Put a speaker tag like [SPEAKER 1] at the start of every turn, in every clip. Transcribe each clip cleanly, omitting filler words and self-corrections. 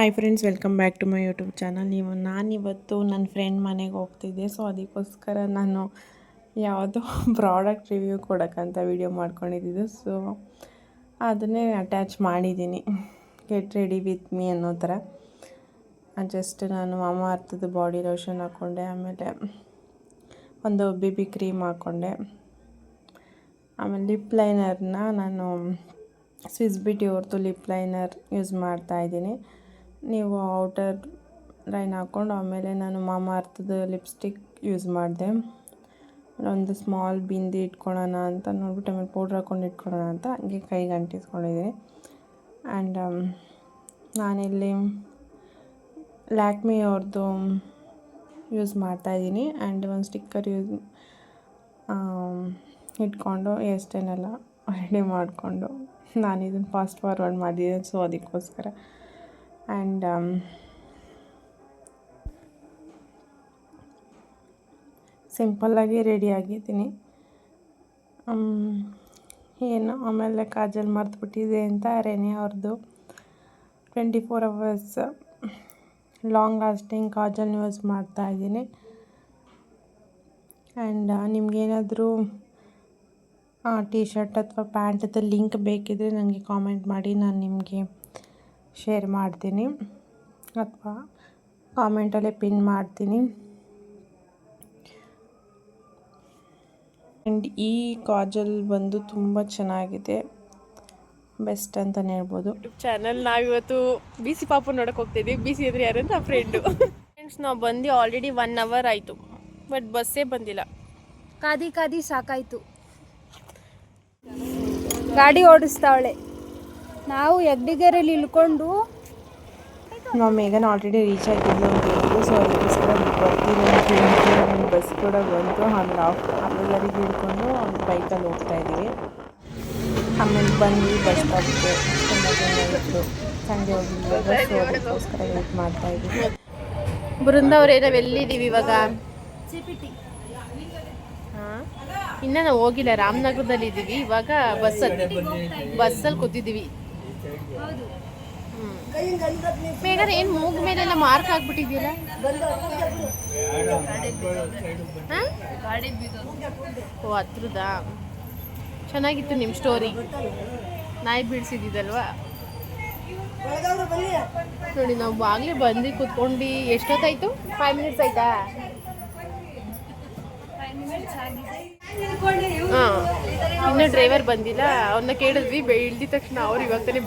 [SPEAKER 1] Hi friends, welcome back to my YouTube channel. ನಾನಿವತ್ತು ನನ್ನ friend ಮನೆಗೆ ಹೋಗ್ತಿದ್ದೆ. ಸೊ ಅದಕ್ಕೋಸ್ಕರ ನಾನು ಯಾವುದೋ ಪ್ರಾಡಕ್ಟ್ ರಿವ್ಯೂ ಕೊಡೋಕ್ಕಂತ ವಿಡಿಯೋ ಮಾಡ್ಕೊಂಡಿದ್ದಿದ್ದು. ಸೊ ಅದನ್ನೇ ಅಟ್ಯಾಚ್ ಮಾಡಿದ್ದೀನಿ, ಗೆಟ್ ರೆಡಿ ವಿತ್ ಮೀ ಅನ್ನೋ ಥರ. ಜಸ್ಟ್ ನಾನು ಮಾಮಾ ಅರ್ಥದ ಬಾಡಿ ಲೋಷನ್ ಹಾಕ್ಕೊಂಡೆ, ಆಮೇಲೆ ಒಂದು BB ಕ್ರೀಮ್ ಹಾಕ್ಕೊಂಡೆ, ಆಮೇಲೆ ಲಿಪ್ ಲೈನರ್ನ ನಾನು ಸ್ವಿಸ್ ಬ್ಯೂಟಿ ಅವ್ರದ್ದು ಲಿಪ್ ಲೈನರ್ ಯೂಸ್ ಮಾಡ್ತಾಯಿದ್ದೀನಿ. ನೀವು ಔಟರ್ ಲೈನ್ ಹಾಕ್ಕೊಂಡು ಆಮೇಲೆ ನಾನು ಮಾಮಾ ಅರ್ಥದ ಲಿಪ್ಸ್ಟಿಕ್ ಯೂಸ್ ಮಾಡಿದೆ. ಒಂದು ಸ್ಮಾಲ್ ಬಿಂದಿ ಇಟ್ಕೊಳ್ಳೋಣ ಅಂತ ನೋಡ್ಬಿಟ್ಟು ಆಮೇಲೆ ಪೌಡ್ರ್ ಹಾಕ್ಕೊಂಡು ಇಟ್ಕೊಳ್ಳೋಣ ಅಂತ ಹಂಗೆ ಕೈಗೆ ಅಂಟಿಸ್ಕೊಂಡಿದ್ದೀನಿ. ಆ್ಯಂಡ್ ನಾನಿಲ್ಲಿ ಲ್ಯಾಕ್ಮಿ ಅವ್ರದ್ದು ಯೂಸ್ ಮಾಡ್ತಾಯಿದ್ದೀನಿ. ಆ್ಯಂಡ್ ಒಂದು ಸ್ಟಿಕ್ಕರ್ ಇಟ್ಕೊಂಡು ಹೇರ್ ಸ್ಟೈಲೆಲ್ಲ ರೆಡಿ ಮಾಡಿಕೊಂಡು ನಾನು ಇದನ್ನು ಫಾಸ್ಟ್ ಫಾರ್ವರ್ಡ್ ಮಾಡಿದ್ದೀನಿ. ಸೊ ಅದಕ್ಕೋಸ್ಕರ ಆ್ಯಂಡ್ ಸಿಂಪಲ್ಲಾಗಿ ರೆಡಿಯಾಗಿದ್ದೀನಿ. ಏನು ಆಮೇಲೆ ಕಾಜಲ್ ಮರ್ತುಬಿಟ್ಟಿದೆ ಅಂತ ರೆನಿ ಅವ್ರದ್ದು 24 hours long lasting Kajal use ಮಾಡ್ತಾಯಿದ್ದೀನಿ. ಆ್ಯಂಡ್ ನಿಮಗೇನಾದರೂ ಟಿ ಶರ್ಟ್ ಅಥವಾ ಪ್ಯಾಂಟದ ಲಿಂಕ್ ಬೇಕಿದ್ದರೆ ನನಗೆ ಕಾಮೆಂಟ್ ಮಾಡಿ, ನಾನು ನಿಮಗೆ ಶೇರ್ ಮಾಡ್ತೀನಿ ಅಥವಾ ಕಾಮೆಂಟಲ್ಲೇ ಪಿನ್ ಮಾಡ್ತೀನಿ. ಆ್ಯಂಡ್ ಈ ಕಾಜಲ್ ಬಂದು ತುಂಬ ಚೆನ್ನಾಗಿದೆ, ಬೆಸ್ಟ್ ಅಂತಲೇ ಹೇಳ್ಬೋದು. ಚಾನಲ್ ನಾವಿವತ್ತು BC ಪಾಪು ನೋಡೋಕೆ ಹೋಗ್ತಿದ್ವಿ. BC ಅಂದರೆ ಯಾರು ಅಂತ ಫ್ರೆಂಡು. ಫ್ರೆಂಡ್ಸ್, ನಾವು ಬಂದು ಆಲ್ರೆಡಿ 1 hour ಆಯಿತು, ಬಟ್ ಬಸ್ಸೇ ಬಂದಿಲ್ಲ.
[SPEAKER 2] ಕಾದಿ ಸಾಕಾಯಿತು. ಗಾಡಿ ಓಡಿಸ್ತಾವಳೆ. ನಾವು ಯಗ್ಡಿಗೆರೆಯಲ್ಲಿ ಇಳ್ಕೊಂಡು
[SPEAKER 1] ನಾವು ಮೇಘನ ಆಲ್ರೆಡಿ ರೀಚ್ ಆಗಿದ್ಲು ಅಂತ ಹೇಳಿದ್ರು. ಸೊ ಅದಕ್ಕೋಸ್ಕರ ಬರ್ತೀನಿ ಅಂತ ಹೇಳಿದ್ರು. ಬಸ್ ಕೂಡ ಬಂತು. ಆಮೇಲೆ ಅರ್ಧದಾರಿಗೆ ಹಿಡ್ಕೊಂಡು ಬೈಕಲ್ಲಿ ಹೋಗ್ತಾ ಇದ್ದೀವಿ. ಆಮೇಲೆ ಬಂದು ಬಸ್ ಸ್ಟಾಪ್ಗೆ ತುಂಬ ಜನ ಇತ್ತು, ಸಂಡೆ ಹೋಗಿದ್ವಿ. ಸೊ ಅದಕ್ಕೋಸ್ಕರ ವೇಟ್ ಮಾಡ್ತಾ ಇದ್ದೀವಿ.
[SPEAKER 3] ಬೃಂದ ಅವರೇ, ನಾವು ಎಲ್ಲಿದ್ದೀವಿ ಇವಾಗ? ಹಾಂ, ಇನ್ನು ನಾವು ಹೋಗಿಲ್ಲ, ರಾಮನಗರದಲ್ಲಿ ಇದ್ದೀವಿ. ಇವಾಗ ಬಸ್ಸಲ್ಲಿ ಕೂತಿದ್ದೀವಿ. ಬೇಗ ಏನು ಮೂಗು ಮೇಲೆಲ್ಲ ಮಾರ್ಕ್ ಹಾಕ್ಬಿಟ್ಟಿದೆಯಲ್ಲ? ಓ, ಹತ್ರದಾ? ಚೆನ್ನಾಗಿತ್ತು ನಿಮ್ಮ ಸ್ಟೋರಿ. ನಾಯಿ ಬೀಳ್ಸಿದ್ದಲ್ವಾ ನೋಡಿ. ನಾವು ಆಗಲೇ ಬಂದು ಕೂತ್ಕೊಂಡು ಎಷ್ಟೊತ್ತಾಯ್ತು? 5 minutes ಆಯ್ತಾ? ಹಾಂ, ಇನ್ನೂ ಡ್ರೈವರ್ ಬಂದಿಲ್ಲ. ಅವ್ರನ್ನ ಕೇಳಿದ್ವಿ, ಇಳ್ದಿದ ತಕ್ಷಣ ಅವ್ರು ಇವಾಗ ತಾನೇ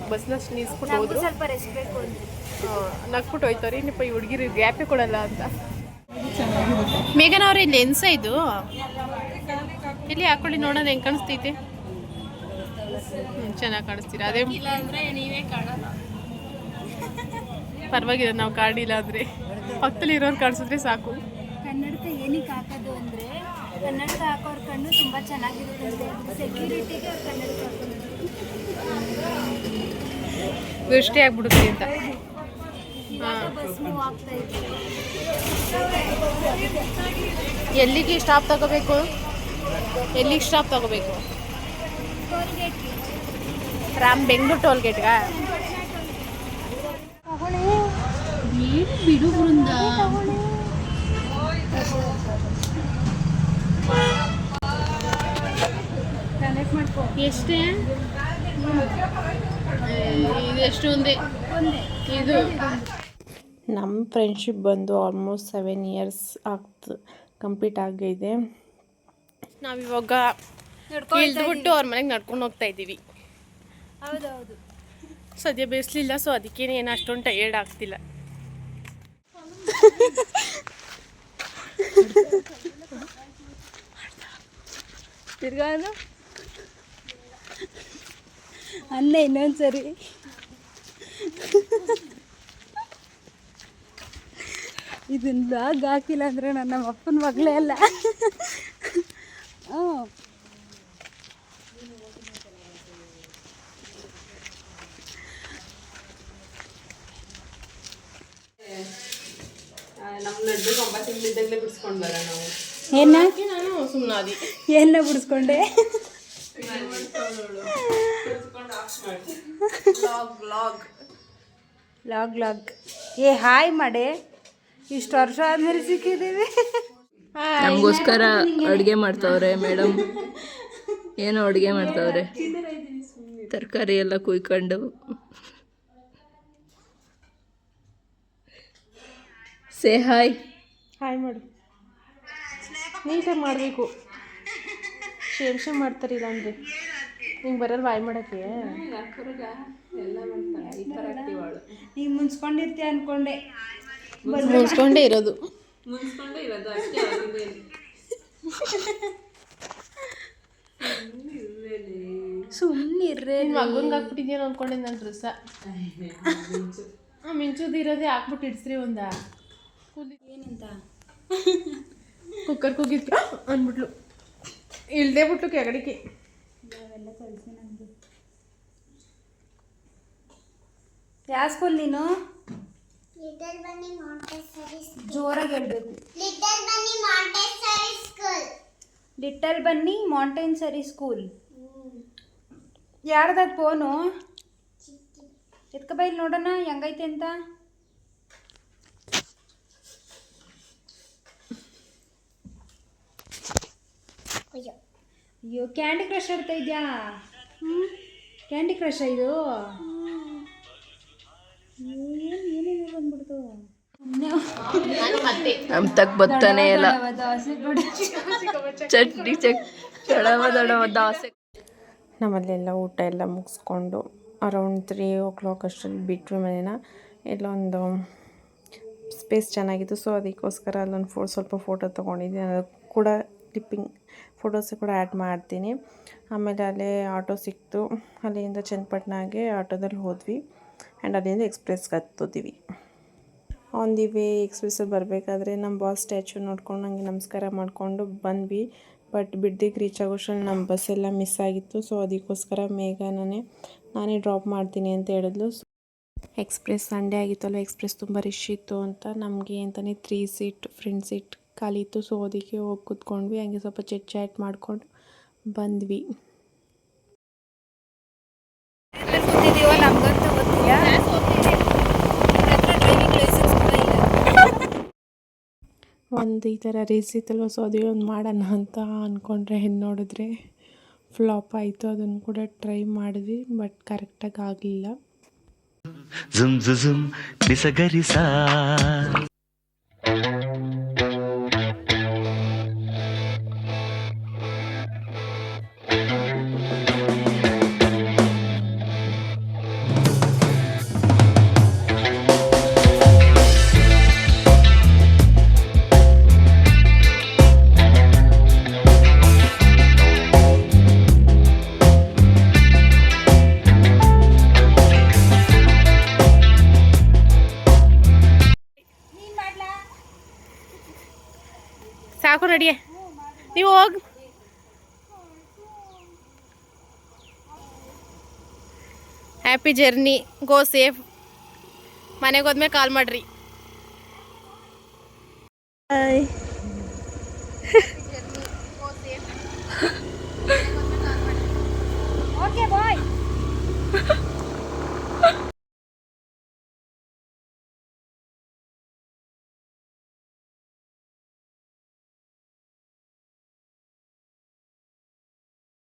[SPEAKER 3] ಬಸ್ನ ನಿಲ್ಸ್ಬಿಟ್ಟು ಹೋದ್ರು.
[SPEAKER 2] ಸ್ವಲ್ಪ ರೆಸ್ಟ್ ಬೇಕು ಅಂತ
[SPEAKER 3] ನಗ್ಬಿಟ್ಟು ಹೋಯ್ತವ್ರಿ. ಇನ್ನಪ್ಪ ಈ ಹುಡುಗಿರು ಗ್ಯಾಪೇ ಕೊಡಲ್ಲ ಅಂತ. ಮೇಘನ ಅವ್ರೆ, ಲೆನ್ಸ ಇದು ಇಲ್ಲಿ ಹಾಕೊಳ್ಳಿ, ನೋಡೋಣ ಹೆಂಗೆ ಕಾಣಿಸ್ತೈತೆ. ಚೆನ್ನಾಗಿ ಕಾಣಿಸ್ತೀರಾ? ಅದೇ ಪರವಾಗಿಲ್ಲ, ನಾವು ಕಾಣಿಲ್ಲ ಅಂದರೆ ಪಕ್ಕದಲ್ಲಿ ಇರೋರು ಕಾಣಿಸಿದ್ರೆ ಸಾಕು.
[SPEAKER 2] ಕನ್ನಡಕ ಏನಕ್ಕೆ ಹಾಕೋದು ಅಂದರೆ, ಕನ್ನಡಕ ಹಾಕೋರ ಕಣ್ಣು ತುಂಬ ಚೆನ್ನಾಗಿರುತ್ತೆ. ಸೆಕ್ಯೂರಿಟಿಗೆ ಕನ್ನಡಕ ಹಾಕೋದು
[SPEAKER 3] ದೃಷ್ಟಿ ಆಗ್ಬಿಡುತ್ತೆ ಅಂತ.
[SPEAKER 2] ಬಸ್ ಮೂವ್ ಆಗ್ತಾ ಇದೆ.
[SPEAKER 3] ಎಲ್ಲಿಗೆ ಸ್ಟಾಪ್ ತಗೋಬೇಕು? ಎಲ್ಲಿಗೆ ಸ್ಟಾಪ್ ತಗೋಬೇಕು? ಬೆಂಗಳೂರು ಟೋಲ್ಗೇಟ್ಗಾ? ಬಿಡು ಬೃಂದ. ಎಷ್ಟೇ? ಇದೆಷ್ಟು? ಒಂದೇ ಇದು.
[SPEAKER 1] ನಮ್ಮ ಫ್ರೆಂಡ್ಶಿಪ್ ಬಂದು ಆಲ್ಮೋಸ್ಟ್ 7 years ಕಂಪ್ಲೀಟ್ ಆಗಿದೆ.
[SPEAKER 3] ನಾವಿವಾಗ ಇಳಿದ್ಬಿಟ್ಟು ಅವ್ರ ಮನೆಗೆ ನಡ್ಕೊಂಡು ಹೋಗ್ತಾ ಇದ್ದೀವಿ.
[SPEAKER 2] ಹೌದೌದು.
[SPEAKER 3] ಸದ್ಯ ಬೇಯಿಸ್ಲಿಲ್ಲ, ಸೊ ಅದಕ್ಕೇನೆ ಏನು ಅಷ್ಟೊಂದು ಟಯರ್ಡ್ ಆಗ್ತಿಲ್ಲ.
[SPEAKER 2] ತಿರ್ಗಾ ಅಲ್ಲೇ ಇನ್ನೊಂದ್ಸರಿ ಇದನ್ನ ಬ್ಯಾಗ್ ಹಾಕಿಲ್ಲ ಅಂದರೆ ನನ್ನ ಅಪ್ಪನ ಮಗಳೇ ಅಲ್ಲ.
[SPEAKER 3] ಏನ ಸುಮ್ಮನಾದಿ
[SPEAKER 2] ಏನ ಬಿಡಿಸ್ಕೊಂಡೆ? ಲಾಗ್ ಏ ಹಾಯ್ ಮಾಡೆ, ಇಷ್ಟು ವರ್ಷ ಆದ್ಮೇಲೆ ಸಿಕ್ಕಿದ್ದೀವಿ.
[SPEAKER 4] ನಮಗೋಸ್ಕರ ಅಡುಗೆ ಮಾಡ್ತಾವ್ರೆ ಮೇಡಮ್. ಏನೋ ಅಡುಗೆ ಮಾಡ್ತಾವ್ರೆ, ತರಕಾರಿ ಎಲ್ಲ ಕುಯ್ಕೊಂಡು. Say hi.
[SPEAKER 3] ಹಾಯ್ ಮಾಡು, ನೀಟಾಗಿ ಮಾಡಬೇಕು. ಶೇಮ್ ಮಾಡ್ತಾರಿಲ್ಲ ಅಂದರೆ ನಿಂಗೆ ಬರಲ್ಲ ಬಾಯ್ ಮಾಡೋಕ್ಕೆ.
[SPEAKER 2] ನೀನು ಮುನ್ಸ್ಕೊಂಡಿರ್ತೀಯ ಅನ್ಕೊಂಡೆ.
[SPEAKER 3] ಮುನ್ಸ್ಕೊಂಡೇ ಇರೋದು.
[SPEAKER 2] ಸುಮ್ಮನಿರ್ರೆ
[SPEAKER 3] ಮಗಂಗೆ ಹಾಕ್ಬಿಟ್ಟಿದ್ಯೇನೋ ಅಂದ್ಕೊಂಡೆ ನನ್ನ ಡ್ರೆಸ್ಸ. ಮಿಂಚುದಿರೋದೇ ಹಾಕ್ಬಿಟ್ಟು ಇಡ್ಸ್ರಿ ಒಂದ.
[SPEAKER 2] ಏನಂತ
[SPEAKER 3] ಕುಕ್ಕರ್ ಕೂಗಿದ್ಕೆ ಅಂದ್ಬಿಟ್ಲು, ಇಳ್ದೇ ಬಿಟ್ಲು ಕೆಗಡಿಕೆ.
[SPEAKER 2] ಅವೆಲ್ಲ ಕಳಿಸಿ ನಮ್ದು. ಯಾವ ಸ್ಕೂಲ್ ನೀನು? ಜೋರಾಗಿ ಹೇಳ್ಬೇಕು. ಲಿಟಲ್ ಬನ್ನಿ ಮಾಂಟೆಸರಿ ಸ್ಕೂಲ್. ಯಾರ್ದದು ಫೋನು? ಎತ್ಕ ಬೈಲ್ ನೋಡೋಣ ಹೆಂಗೈತೆ ಅಂತ. ಅಯ್ಯೋ ಕ್ಯಾಂಡಿ ಕ್ರಶ್ ಆಡ್ತಾ ಇದೆಯಾ? ಕ್ಯಾಂಡಿ ಕ್ರಶ್ ಇದು? ಏನೇನು ಬಂದ್ಬಿಡ್ತು.
[SPEAKER 4] ನಮ್ ತಕ್ ಬರ್ತಾನೆ ಇಲ್ಲ. ಚಟ್ನಿ ಚಡವ ದಡವ ದಾಸೆ.
[SPEAKER 1] ನಮ್ಮಲ್ಲೆಲ್ಲ ಊಟ ಎಲ್ಲ ಮುಗಿಸ್ಕೊಂಡು ಅರೌಂಡ್ 3 o'clock ಅಷ್ಟರಲ್ಲಿ ಬಿಟ್ವಿ ಮನೇನ. ಇಲ್ಲೊಂದು ಸ್ಪೇಸ್ ಚೆನ್ನಾಗಿತ್ತು, ಸೊ ಅದಕ್ಕೋಸ್ಕರ ಅಲ್ಲೊಂದು ಸ್ವಲ್ಪ ಫೋಟೋ ತೊಗೊಂಡಿದ್ದೀನಿ. ಅದು ಕೂಡ ಕ್ಲಿಪ್ಪಿಂಗ್ ಫೋಟೋಸ್ ಕೂಡ ಆ್ಯಡ್ ಮಾಡ್ತೀನಿ. ಆಮೇಲೆ ಅಲ್ಲೇ ಆಟೋ ಸಿಕ್ತು, ಅಲ್ಲಿಂದ ಚನ್ನಪಟ್ಟಣಗೆ ಆಟೋದಲ್ಲಿ ಹೋದ್ವಿ. ಆ್ಯಂಡ್ ಅಲ್ಲಿಂದ ಎಕ್ಸ್ಪ್ರೆಸ್ಗೆ ಹತ್ತಿದ್ವಿ. ಆನ್ ದಿ ವೇ ಎಕ್ಸ್ಪ್ರೆಸ್ಸಲ್ಲಿ ಬರಬೇಕಾದ್ರೆ ನಮ್ಮ ಬಾಸ್ ಸ್ಟ್ಯಾಚು ನೋಡ್ಕೊಂಡು ನನಗೆ ನಮಸ್ಕಾರ ಮಾಡಿಕೊಂಡು ಬಂದ್ವಿ. ಬಟ್ ಬಿಡ್ದಿಗೆ ರೀಚ್ ಆಗೋಷ್ಟರಲ್ಲಿ ನಮ್ಮ ಬಸ್ಸೆಲ್ಲ ಮಿಸ್ ಆಗಿತ್ತು. ಸೊ ಅದಕ್ಕೋಸ್ಕರ ನಾನೇ ಡ್ರಾಪ್ ಮಾಡ್ತೀನಿ ಅಂತ ಹೇಳಿದ್ಲು. ಎಕ್ಸ್ಪ್ರೆಸ್ ಸಂಡೇ ಆಗಿತ್ತಲ್ಲ, ಎಕ್ಸ್ಪ್ರೆಸ್ ತುಂಬ ರಶ್ ಇತ್ತು ಅಂತ ನಮಗೆ ಅಂತಲೇ 3 ಸೀಟ್ ಫ್ರಂಟ್ ಸೀಟ್ ಖಾಲಿ ಇತ್ತು. ಸೊ ಅದಕ್ಕೆ ಹೋಗಿ ಕೂತ್ಕೊಂಡ್ವಿ. ಹಂಗೆ ಸ್ವಲ್ಪ ಚಾಟ್ ಮಾಡ್ಕೊಂಡು ಬಂದ್ವಿ.
[SPEAKER 2] ಕೂತಿದ್ದೀವೋ ನಮಗಂತೂ ಗೊತ್ತಿಲ್ಲ. ಡ್ರೈವಿಂಗ್ ಲೈಸೆನ್ಸ್ ಕೂಡ ಇಲ್ಲ.
[SPEAKER 1] ಒಂದು ಈ ಥರ ರೀಲ್ಸ್ ಇತ್ತಲ್ವ, ಸೊ ಅದೇ ಒಂದು ಮಾಡೋಣ ಅಂತ ಅಂದ್ಕೊಂಡ್ರೆ ನೋಡಿದ್ರೆ ಫ್ಲಾಪ್ ಆಯಿತು. ಅದನ್ನು ಕೂಡ ಟ್ರೈ ಮಾಡಿದ್ವಿ, ಬಟ್ ಕರೆಕ್ಟಾಗಿ ಆಗಲಿಲ್ಲ.
[SPEAKER 5] ಜುಮ್ ಜುಮ್ ನಿಸಗರಿಸಾ
[SPEAKER 3] ಸಾಕು ನಡಿಯೇ, ನೀವು ಹೋಗಿ. ಹ್ಯಾಪಿ ಜರ್ನಿ, ಗೋ ಸೇಫ್. ಮನೆಗೆ ಹೋದ್ಮೇಲೆ ಕಾಲ್ ಮಾಡಿರಿ.